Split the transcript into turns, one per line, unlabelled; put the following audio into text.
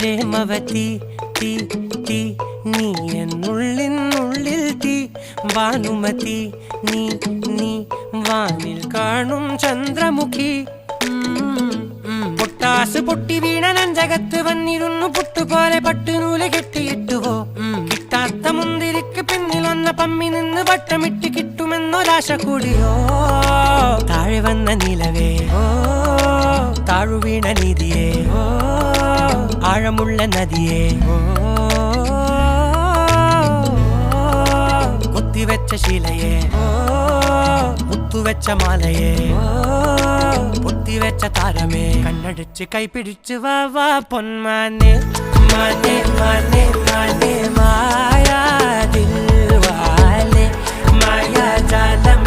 പ്രേമവതി തീ തീ നീ എന്നുള്ളിനുള്ളിൽ തീ ഭാനുമതി നീ നീ വാനിൽ കാണും ചന്ദ്രമുഖി പൊട്ടാസ് പൊട്ടി വീണ നെഞ്ചകത്ത് വന്നിരുന്നു പുട്ടുപോലെ പട്ടുനൂല് കെട്ടിയിട്ടുവോ കിട്ടാത്ത മുന്തിരിക്ക് പിന്നിലൊന്ന പമ്മി നിന്ന് വട്ടമിട്ട് കിട്ടുമെന്നൊരാശ കൂടിയോ താഴെ വന്ന നിലവേ താഴു വീണ നിധിയേ ആഴമുള്ള നദിയേ കൊത്തിവെച്ച ശിലയേ മുത്തുവെച്ച മാലയേ പൊത്തിവെച്ച താരമേ കണ്ണടിച്ച് കൈപിടിച്ച് വാ വാ പൊന്മാനെ മാനെ മാനെ മാനെ മായാ ദിൽവാലെ മായാ ജാലം